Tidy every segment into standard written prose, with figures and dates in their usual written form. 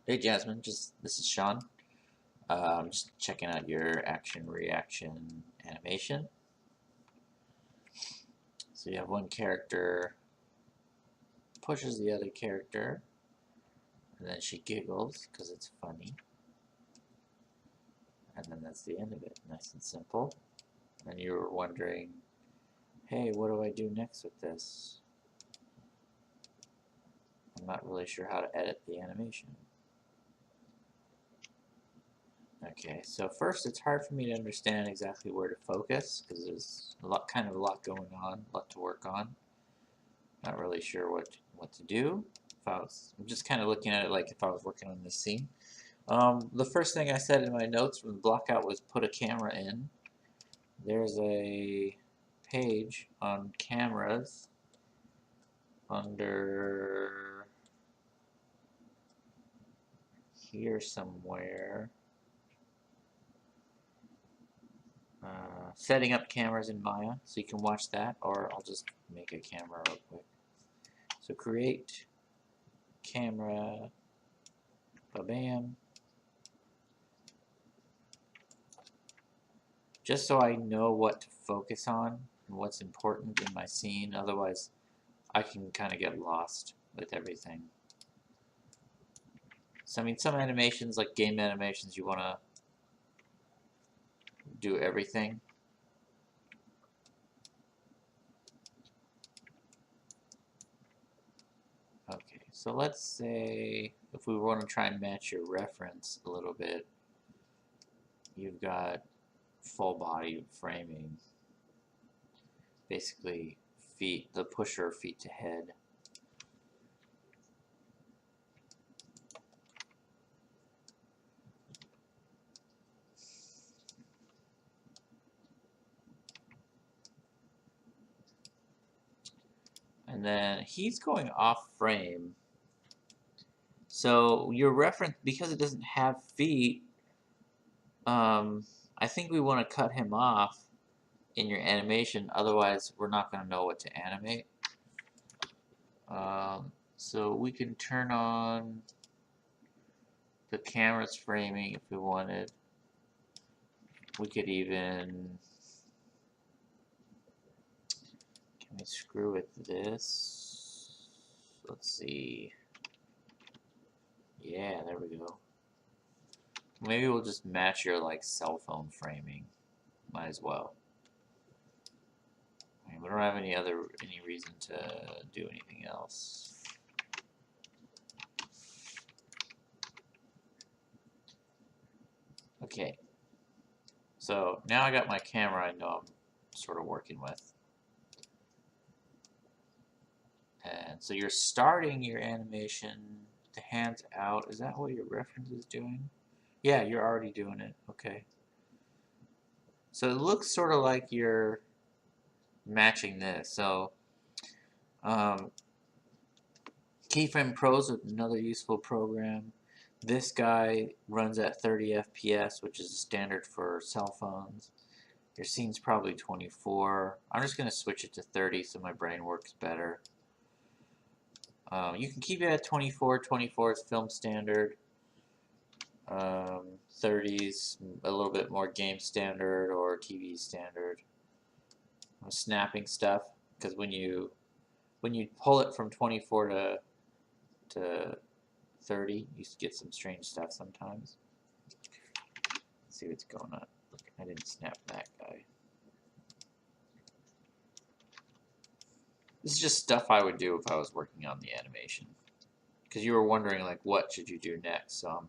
Hey Jasmine, this is Sean. I'm just checking out your action reaction animation. So you have one character pushes the other character, and then she giggles because it's funny. And then that's the end of it. Nice and simple. And you were wondering, hey, what do I do next with this? I'm not really sure how to edit the animation. Okay, so first it's hard for me to understand exactly where to focus because there's kind of a lot going on, a lot to work on. Not really sure what to do. I'm just kind of looking at it like if I was working on this scene. The first thing I said in my notes from the blockout was put a camera in. There's a page on cameras under here somewhere. Setting up cameras in Maya, so you can watch that, or I'll just make a camera real quick. So create camera, ba-bam. Just so I know what to focus on and what's important in my scene, otherwise I can kind of get lost with everything. So I mean, some animations, like game animations, you want to do everything. Okay, so let's say if we want to try and match your reference a little bit, you've got full body framing, basically feet, the pusher feet to head. And then he's going off frame. So your reference, because it doesn't have feet, I think we want to cut him off in your animation, otherwise we're not going to know what to animate. So we can turn on the camera's framing if we wanted. We could even, can we screw with this? Let's see. Yeah, there we go. Maybe we'll just match your like cell phone framing. Might as well. I mean, we don't have any reason to do anything else. Okay. So now I got my camera I know I'm sort of working with. And so you're starting your animation, the hands out. Is that what your reference is doing? Yeah, you're already doing it. Okay. So it looks sort of like you're matching this. So Keyframe Pro is another useful program. This guy runs at 30 FPS, which is standard for cell phones. Your scene's probably 24. I'm just going to switch it to 30 so my brain works better. You can keep it at 24. 24 is film standard. 30's a little bit more game standard or TV standard. Snapping stuff, because when you pull it from 24 to 30, you get some strange stuff sometimes. Let's see what's going on. I didn't snap that guy. This is just stuff I would do if I was working on the animation. Because you were wondering, like, what should you do next? So I'm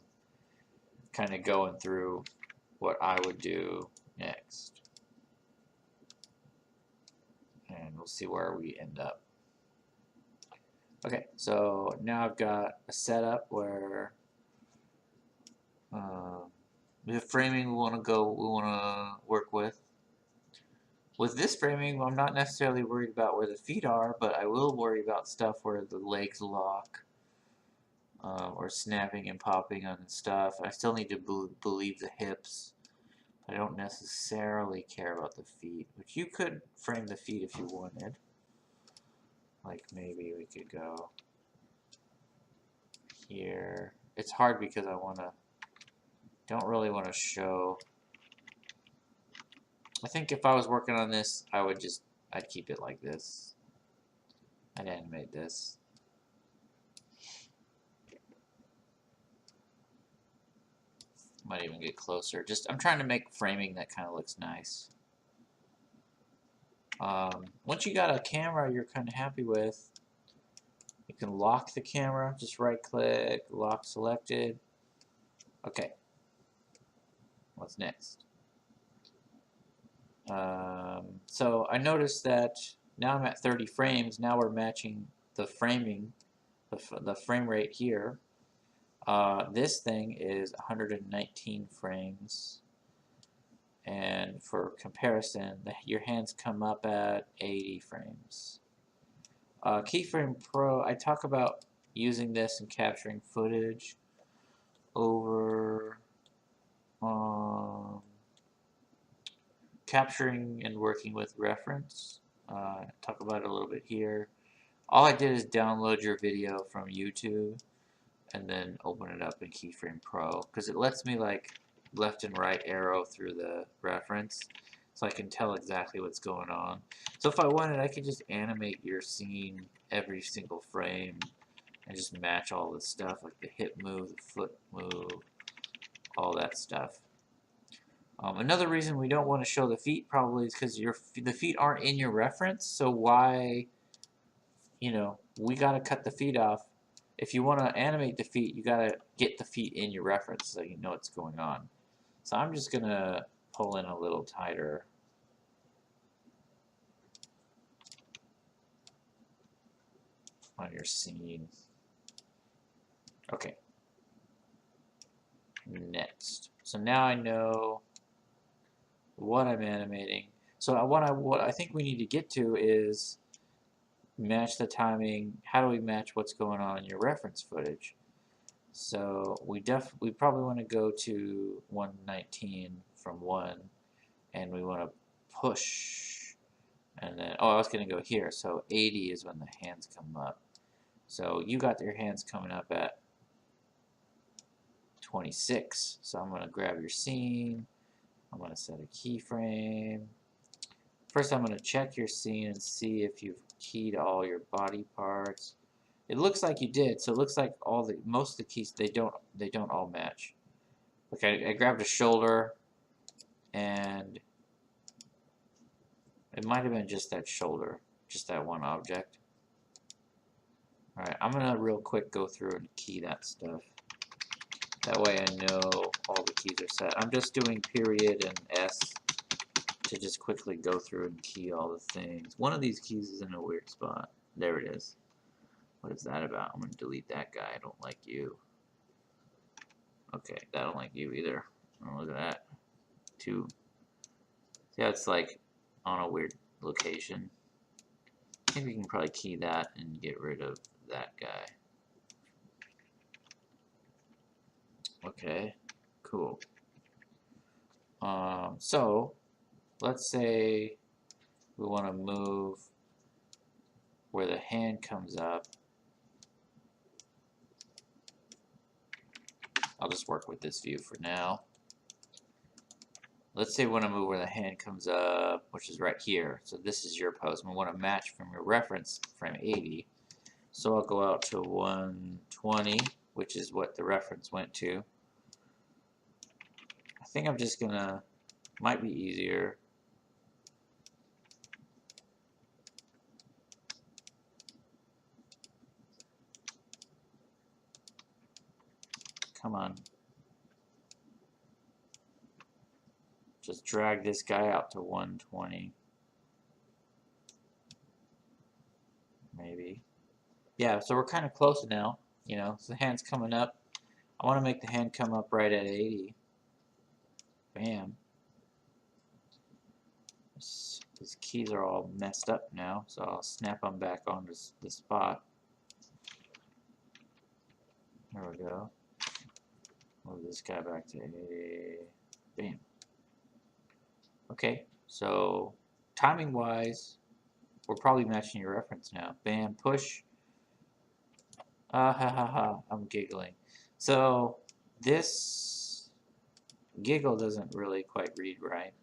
kind of going through what I would do next. And we'll see where we end up. Okay, so now I've got a setup where the framing we want to work with. With this framing, I'm not necessarily worried about where the feet are, but I will worry about stuff where the legs lock, or snapping and popping on stuff. I still need to believe the hips. I don't necessarily care about the feet, which you could frame the feet if you wanted. Like maybe we could go here. it's hard because don't really want to show. I think if I was working on this, I'd keep it like this. I'd animate this. Might even get closer. I'm trying to make framing that kind of looks nice. Once you got a camera you're kind of happy with, you can lock the camera. Just right click, lock selected. Okay. What's next? So I noticed that now I'm at 30 frames. Now we're matching the framing, the frame rate here. This thing is 119 frames. And for comparison, your hands come up at 80 frames. Keyframe Pro, I talk about using this and capturing footage over capturing and working with reference. Talk about it a little bit here. All I did is download your video from YouTube and then open it up in Keyframe Pro because it lets me like left and right arrow through the reference so I can tell exactly what's going on. So if I wanted, I could just animate your scene every single frame and just match all the stuff like the hip move, the foot move, all that stuff. Another reason we don't want to show the feet probably is because the feet aren't in your reference, so why, we got to cut the feet off. If you want to animate the feet, you got to get the feet in your reference so you know what's going on. So I'm just going to pull in a little tighter. On your scene. Okay. Next. So now I know what I'm animating. So what I think we need to get to is match the timing. How do we match what's going on in your reference footage? So we probably want to go to 119 from 1, and we want to push, and then I was going to go here. So 80 is when the hands come up. So you got your hands coming up at 26. So I'm going to grab your scene. I'm going to set a keyframe. First, I'm going to check your scene and see if you've keyed all your body parts. It looks like you did, so it looks like most of the keys they don't all match. Okay, I grabbed a shoulder, and it might have been just that shoulder, just that one object. All right, I'm gonna real quick go through and key that stuff. That way I know all the keys are set. I'm just doing period and S to just quickly go through and key all the things. One of these keys is in a weird spot. There it is. What is that about? I'm going to delete that guy. I don't like you. Okay, I don't like you either. Oh, look at that. 2. See how it's like on a weird location? I think we can probably key that and get rid of that guy. Okay, cool. So let's say we want to move where the hand comes up. I'll just work with this view for now. Let's say we want to move where the hand comes up, which is right here. So this is your pose. We want to match from your reference frame 80. So I'll go out to 120, which is what the reference went to. I think I'm just gonna, might be easier. Come on. Just drag this guy out to 120. Maybe. Yeah, so we're kind of close now. So the hand's coming up. I want to make the hand come up right at 80. Bam. These keys are all messed up now, so I'll snap them back on the spot. There we go. Move this guy back to 80. Bam. Okay, so timing wise, we're probably matching your reference now. Bam, push. Ah ha ha ha, I'm giggling. So this giggle doesn't really quite read right.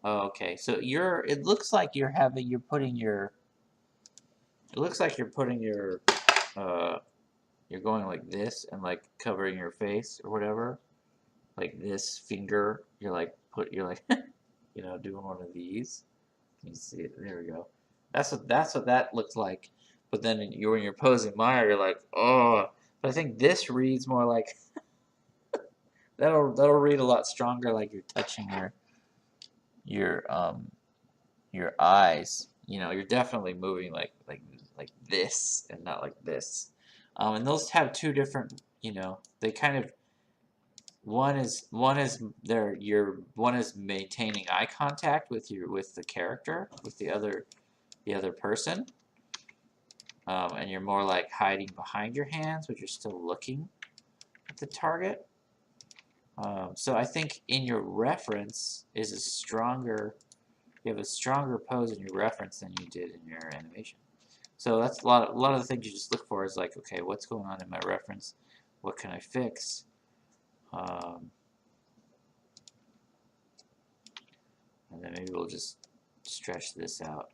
Oh, okay, so it looks like you're putting your, you're going like this and like covering your face or whatever. Like this finger, you're like, you know, doing one of these. Can you see it? There we go. That's what that looks like. But then when you're posing Maya, you're like, oh. But I think this reads more like, that'll read a lot stronger, like you're touching your your eyes. You know, you're definitely moving like this and not like this. And those have two different, you know, they kind of, one is maintaining eye contact with the character, with the other person, and you're more like hiding behind your hands, but you're still looking at the target. So I think in your reference is a stronger, you have a stronger pose in your reference than you did in your animation. So that's a lot of the things you just look for is like, okay, what's going on in my reference? What can I fix? And then maybe we'll just stretch this out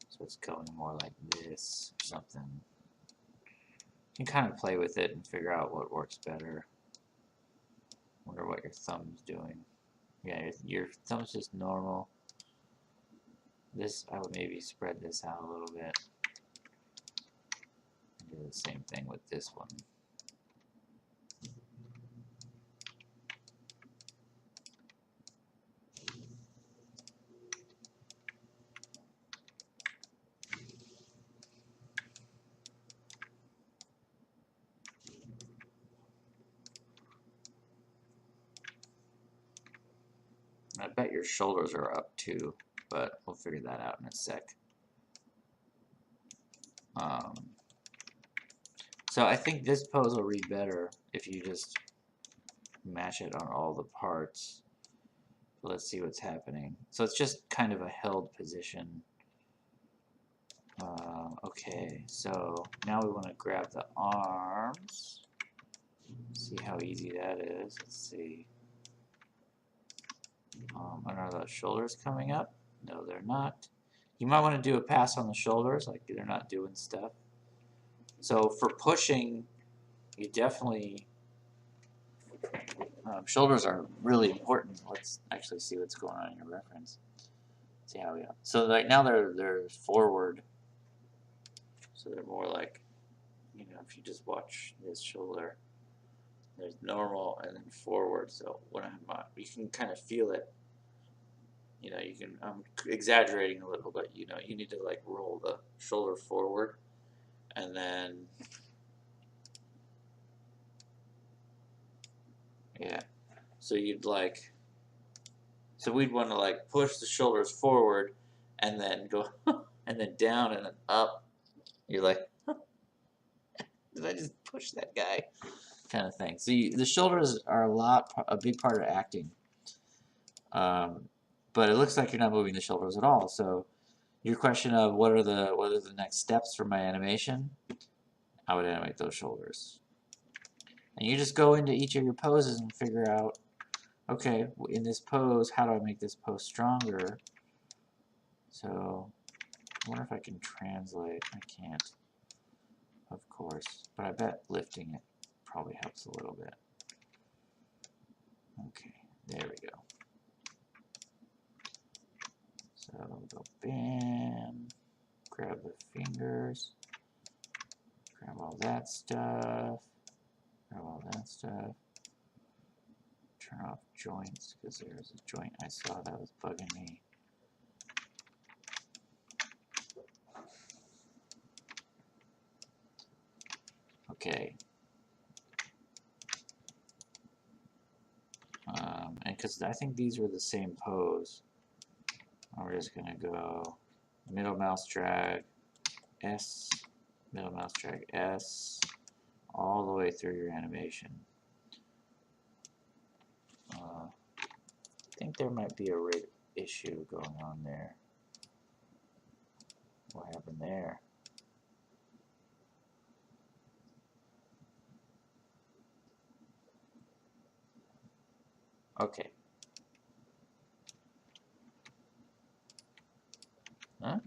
so it's going more like this or something. You can kind of play with it and figure out what works better. Wonder what your thumb's doing. Yeah, your thumb's just normal. This, I would maybe spread this out a little bit. Do the same thing with this one. I bet your shoulders are up too, but we'll figure that out in a sec. So I think this pose will read better if you just match it on all the parts. Let's see what's happening. So it's just kind of a held position. Okay, so now we want to grab the arms. See how easy that is. Let's see. Are those shoulders coming up? No, they're not. You might want to do a pass on the shoulders, like they're not doing stuff. So for pushing, you definitely, shoulders are really important. Let's actually see what's going on in your reference. See how we go. So right now they're forward. So they're more like, you know, if you just watch this shoulder, there's normal and then forward. So when you can kind of feel it. You know, you can, I'm exaggerating a little, but you know, you need to like roll the shoulder forward and then, yeah. So you'd like, so we'd want to like push the shoulders forward and then go, and then down and then up. You're like, did I just push that guy? Kind of thing. So the shoulders are a big part of acting. But it looks like you're not moving the shoulders at all. So your question of what are the next steps for my animation? I would animate those shoulders. And you just go into each of your poses and figure out, okay, in this pose, how do I make this pose stronger? So I wonder if I can translate. I can't, of course, but I bet lifting it probably helps a little bit. Okay, there we go. So go bam, grab the fingers, grab all that stuff, grab all that stuff. Turn off joints because there's a joint I saw that was bugging me. Okay. And because I think these were the same pose, we're just going to go middle mouse drag, S, middle mouse drag, S, all the way through your animation. I think there might be a rate issue going on there. What happened there? Okay. Huh?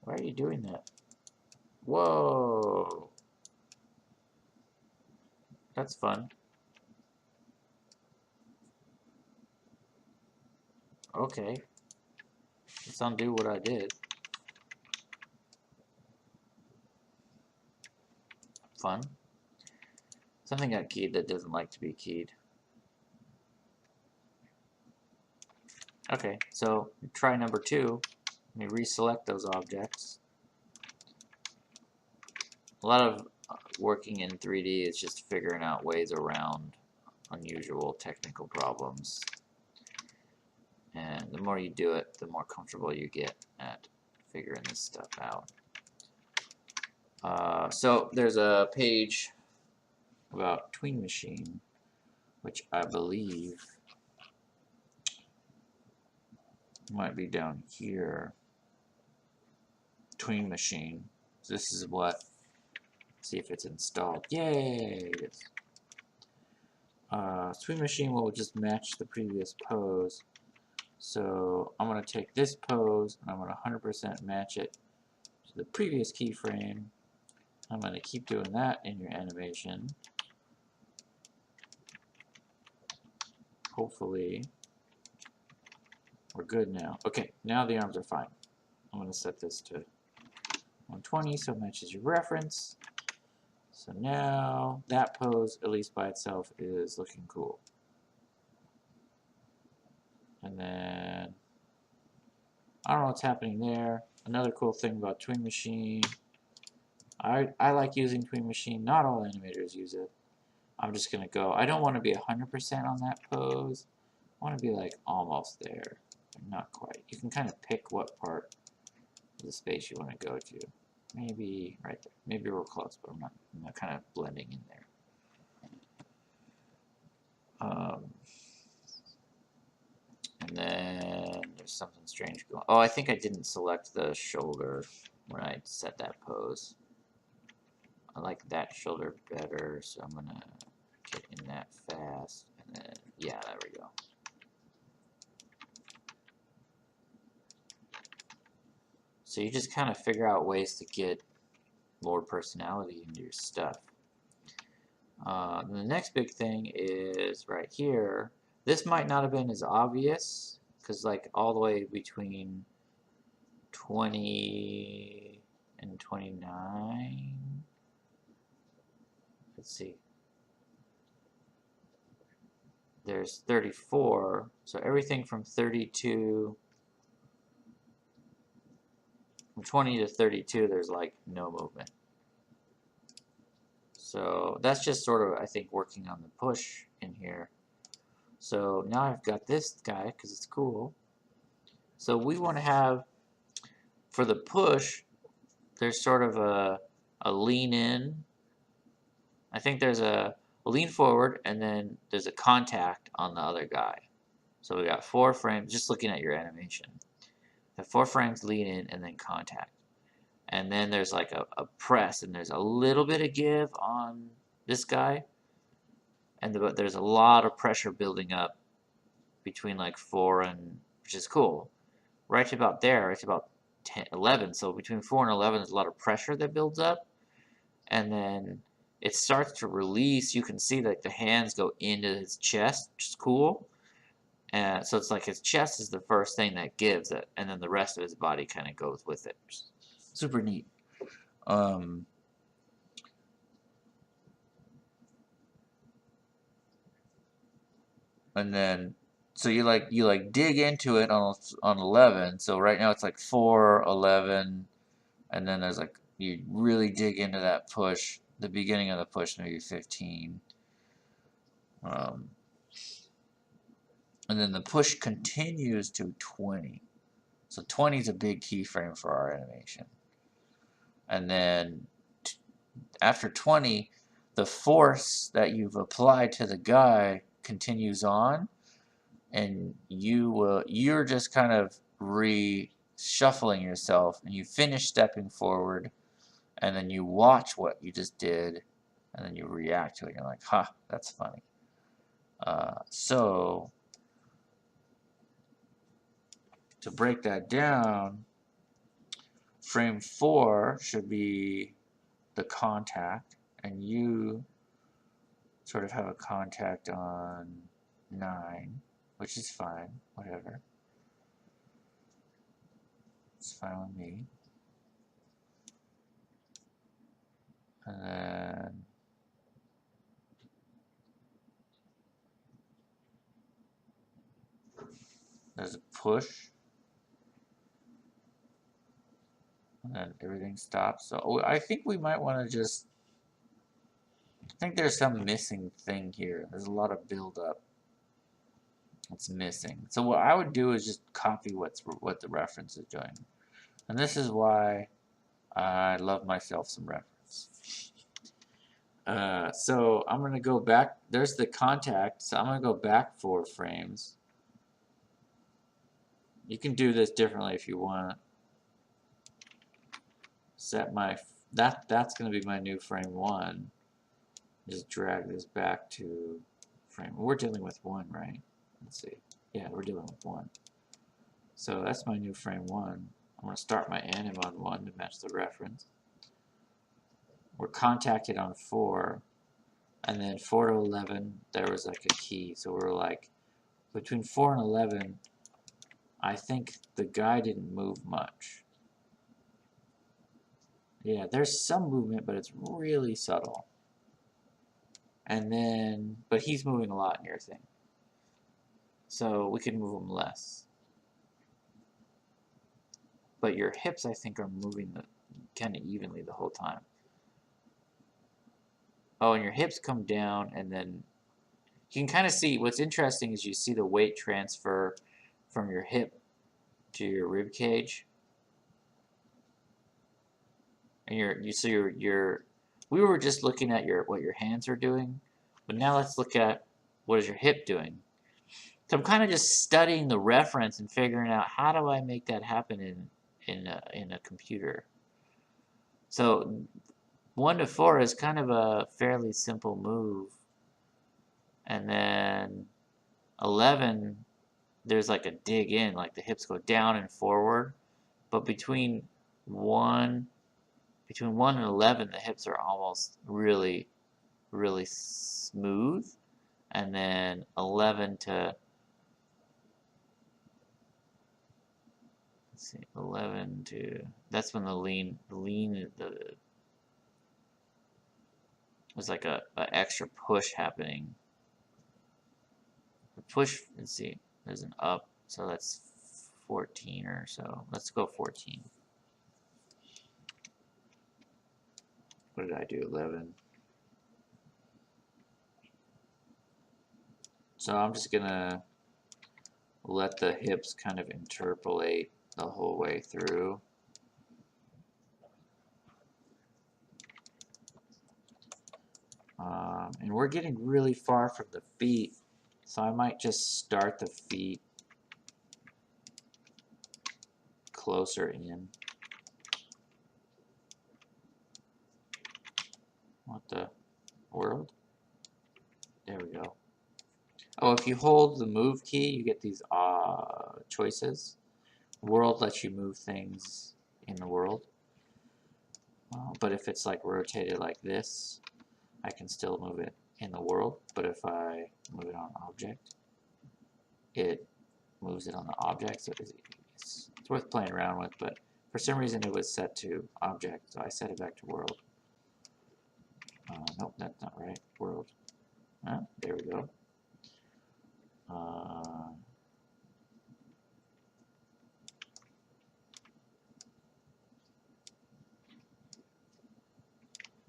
Why are you doing that? Whoa. That's fun. Okay. Let's undo what I did. Fun. Something got keyed that doesn't like to be keyed. Okay, so try number 2. Let me reselect those objects. A lot of working in 3D is just figuring out ways around unusual technical problems. And the more you do it, the more comfortable you get at figuring this stuff out. So there's a page about Tween Machine, which I believe might be down here. Tween Machine. So this is what. See if it's installed. Yay! It is. Tween Machine will just match the previous pose. So I'm going to take this pose and I'm going to 100% match it to the previous keyframe. I'm going to keep doing that in your animation. Hopefully we're good now. Okay, now the arms are fine. I'm going to set this to 120 so it matches your reference. So now that pose, at least by itself, is looking cool. And then I don't know what's happening there. Another cool thing about Tween Machine, I like using Tween Machine. Not all animators use it. I'm just going to go, I don't want to be 100% on that pose. I want to be like almost there, but not quite. You can kind of pick what part of the space you want to go to. Maybe right there. Maybe we're close, but I'm not kind of blending in there. And then there's something strange going on. Oh, I think I didn't select the shoulder when I set that pose. I like that shoulder better, so I'm going to get in that fast. And then, yeah, there we go. So you just kind of figure out ways to get more personality into your stuff. The next big thing is right here. This might not have been as obvious because like all the way between 20 and 29. Let's see. There's 34. So everything from 32, from 20 to 32, there's like no movement. So that's just sort of, I think, working on the push in here. So now I've got this guy because it's cool. So we want to have, for the push, there's sort of a lean in. I think there's a lean forward and then there's a contact on the other guy. So we got 4 frames, just looking at your animation. The 4 frames lean in and then contact. And then there's like a press and there's a little bit of give on this guy. And there's a lot of pressure building up between like 4 and, which is cool. Right to about there, it's about 10, 11. So between 4 and 11, there's a lot of pressure that builds up. And then it starts to release. You can see like the hands go into his chest, which is cool. And so it's like his chest is the first thing that gives it, and then the rest of his body kind of goes with it. Super neat. And then so you dig into it on 11. So right now it's like 4, 11, and then there's like you really dig into that push. The beginning of the push maybe 15. And then the push continues to 20. So 20 is a big keyframe for our animation. And then after 20, the force that you've applied to the guy continues on, and you're just kind of reshuffling yourself, and you finish stepping forward, and then you watch what you just did, and then you react to it. You're like, "Ha, that's funny." So to break that down, frame 4 should be the contact, and you sort of have a contact on 9, which is fine, whatever. It's fine with me. And then there's a push, and then everything stops. So I think we might want to just, I think there's some missing thing here. There's a lot of buildup that's missing. So what I would do is just copy what the reference is doing. And this is why I love myself some reference. So I'm going to go back. There's the contact. So I'm going to go back 4 frames. You can do this differently if you want. Set my, that's going to be my new frame 1. Just drag this back to frame. We're dealing with 1, right? Let's see. Yeah, we're dealing with 1. So that's my new frame 1. I'm going to start my anim on 1 to match the reference. We're contacted on 4, and then 4 to 11, there was like a key. So we're like, between 4 and 11, I think the guy didn't move much. Yeah, there's some movement, but it's really subtle. And then, but he's moving a lot in your thing. So we can move him less. But your hips, I think, are moving kind of evenly the whole time. Oh, and your hips come down, and then you can kind of see, what's interesting is you see the weight transfer from your hip to your rib cage. And we were just looking at what your hands are doing, but now let's look at what is your hip doing. So I'm kind of just studying the reference and figuring out how do I make that happen in a computer. So 1 to 4 is kind of a fairly simple move, and then 11, there's like a dig in, like the hips go down and forward, but between 1 and 11, the hips are almost really smooth, and then 11 to, let's see, 11 to, that's when there's like a extra push happening. The push, let's see, there's an up, so that's 14 or so. Let's go 14. What did I do? 11. So I'm just gonna let the hips kind of interpolate the whole way through. And we're getting really far from the feet, so I might just start the feet closer in. What the world? There we go. Oh, if you hold the move key, you get these choices. World lets you move things in the world. But if it's like rotated like this, I can still move it in the world. But if I move it on object, it moves it on the object. So it's worth playing around with. But for some reason, it was set to object, so I set it back to world. Nope, that's not right. World. There we go.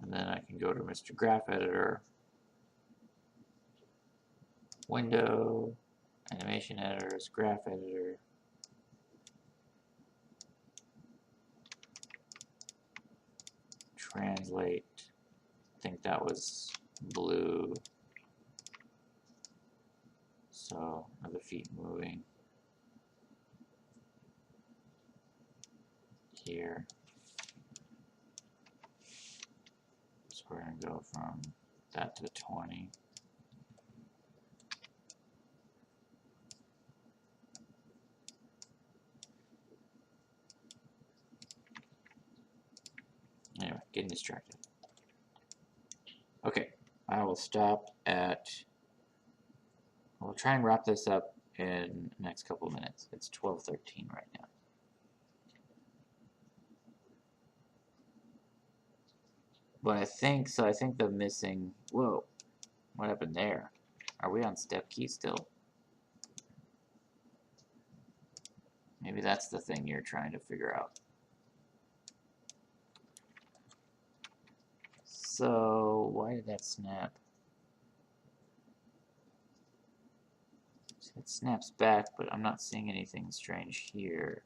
And then I can go to Mr. Graph Editor, Window, Animation Editors, Graph Editor. Translate. I think that was blue. So are the feet moving here? So we're going to go from that to 20. Getting distracted. Okay, I will stop at... We'll try and wrap this up in the next couple of minutes. It's 12:13 right now. But I think the missing... Whoa, what happened there? Are we on step key still? Maybe that's the thing you're trying to figure out. So, why did that snap? It snaps back, but I'm not seeing anything strange here.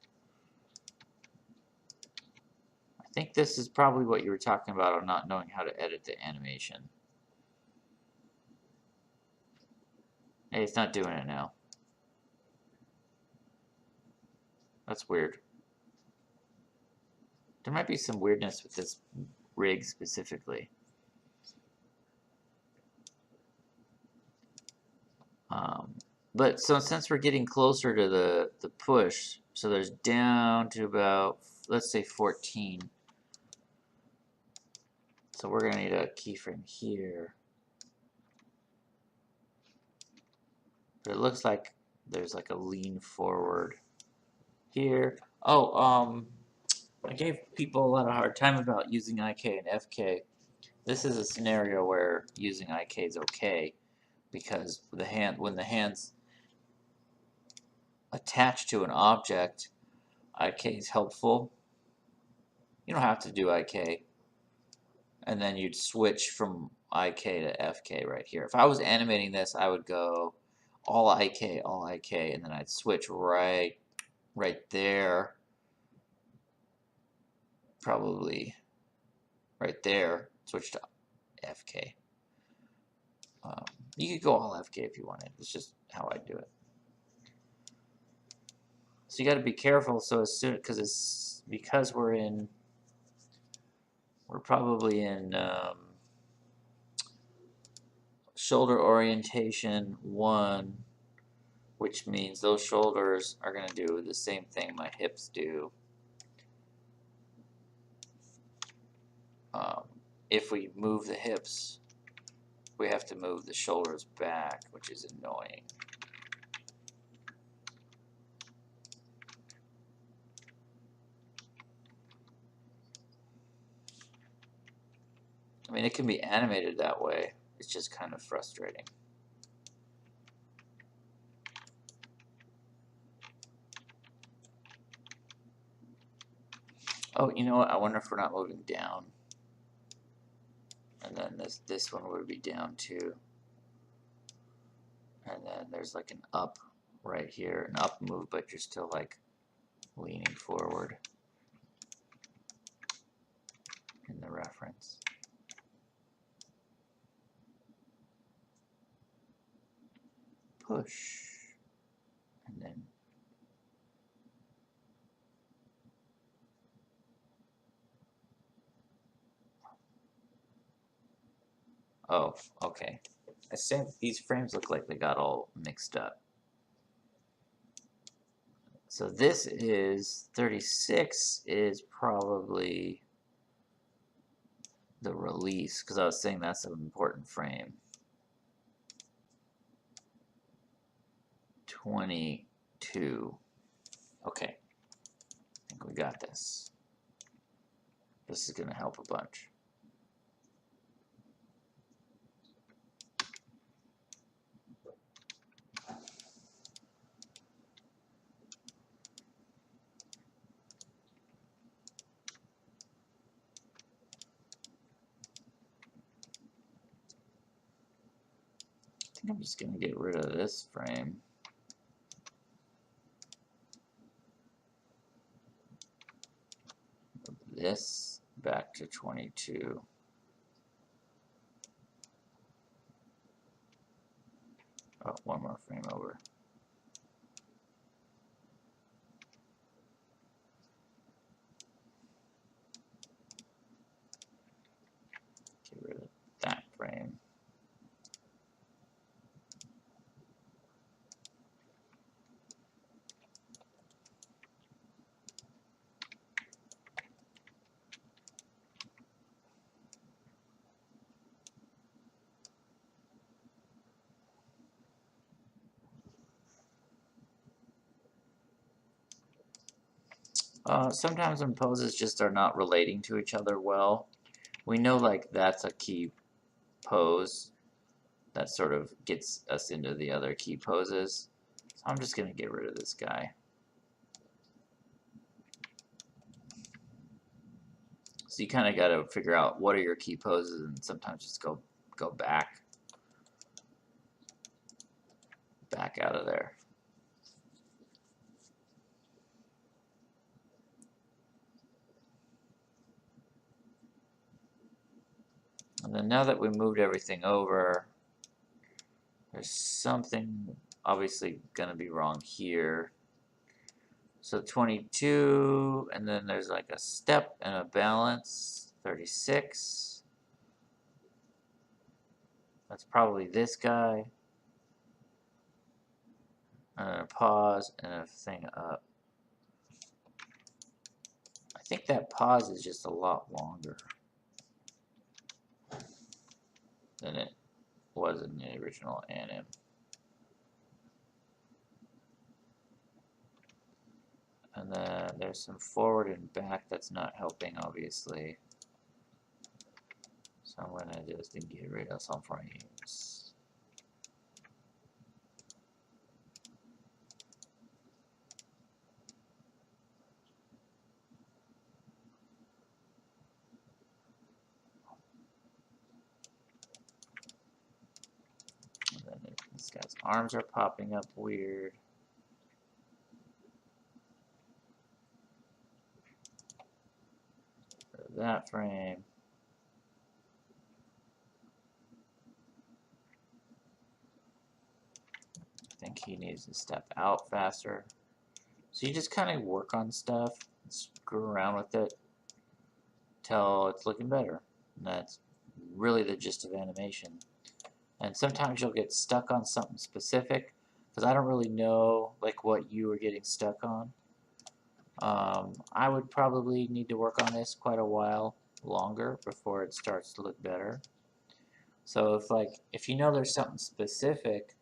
I think this is probably what you were talking about on not knowing how to edit the animation. Hey, it's not doing it now. That's weird. There might be some weirdness with this rig specifically. But so since we're getting closer to the push, so there's down to about, let's say 14. So we're gonna need a keyframe here. But it looks like there's like a lean forward here. Oh, I gave people a lot of hard time about using IK and FK. This is a scenario where using IK is okay because when the hand's attached to an object, IK is helpful. You don't have to do IK. And then you'd switch from IK to FK right here. If I was animating this, I would go all IK, and then I'd switch right there. Probably right there, switch to FK. You could go all FK if you wanted. It's just how I do it. So you got to be careful. So as soon because we're probably in shoulder orientation 1, which means those shoulders are going to do the same thing my hips do. If we move the hips, we have to move the shoulders back, which is annoying. I mean, it can be animated that way. It's just kind of frustrating. Oh, you know what? I wonder if we're not moving down. And then this one would be down too. And then there's like an up right here, an up move, but you're still like leaning forward in the reference. Push. And then oh, okay. I think these frames look like they got all mixed up. So this is 36 is probably the release, because I was saying that's an important frame. 22. Okay. I think we got this. This is going to help a bunch. I think I'm just going to get rid of this frame. Move this back to 22. Oh, one more frame over. Get rid of that frame. Sometimes when poses just are not relating to each other well, we know like that's a key pose that sort of gets us into the other key poses. So I'm just going to get rid of this guy. So you kind of got to figure out what are your key poses and sometimes just go back out of there. And then now that we moved everything over, there's something obviously going to be wrong here. So 22, and then there's like a step and a balance, 36. That's probably this guy. And a pause and a thing up. I think that pause is just a lot longer than it was in the original anim. And then there's some forward and back that's not helping, obviously. So I'm going to just get rid of some frames. And then this guy's arms are popping up weird. That frame. I think he needs to step out faster. So you just kind of work on stuff, screw around with it till it's looking better. And that's really the gist of animation. And sometimes you'll get stuck on something specific because I don't really know like what you were getting stuck on. I would probably need to work on this quite a while longer before it starts to look better. So if you know there's something specific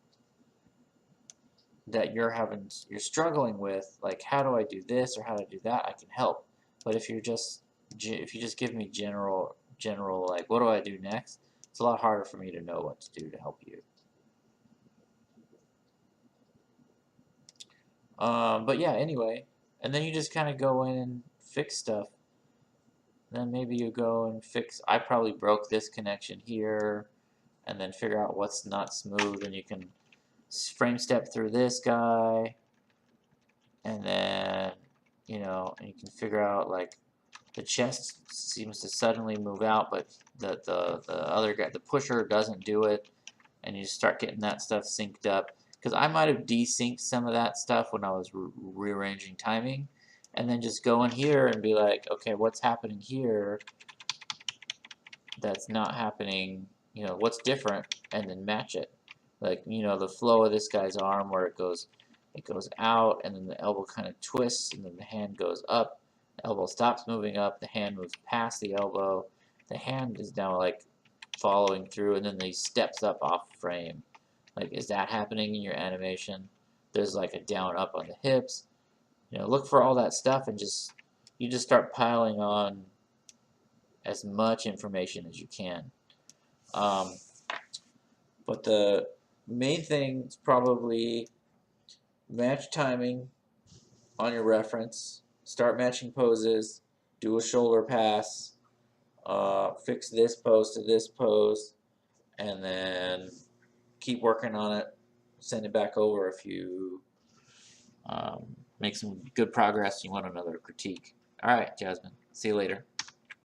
that you're struggling with, like how do I do this or how to do that, I can help. But if you just give me general like what do I do next, it's a lot harder for me to know what to do to help you. But yeah, anyway, and then you just kind of go in and fix stuff. Then maybe you go and fix, I probably broke this connection here, and then figure out what's not smooth, and you can frame step through this guy, and then, you know, and you can figure out like the chest seems to suddenly move out, but the other guy, the pusher, doesn't do it, and you just start getting that stuff synced up. Because I might have desynced some of that stuff when I was rearranging timing, and then just go in here and be like, okay, what's happening here that's not happening, you know, what's different, and then match it. Like, you know, the flow of this guy's arm where it goes out, and then the elbow kind of twists, and then the hand goes up, the elbow stops moving up, the hand moves past the elbow, the hand is now like following through, and then he steps up off frame. Like, is that happening in your animation? There's like a down up on the hips. You know, look for all that stuff and you just start piling on as much information as you can. But the main thing is probably match timing on your reference, start matching poses, do a shoulder pass, fix this pose to this pose, and then keep working on it. Send it back over if you make some good progress and you want another critique. All right, Jasmine. See you later.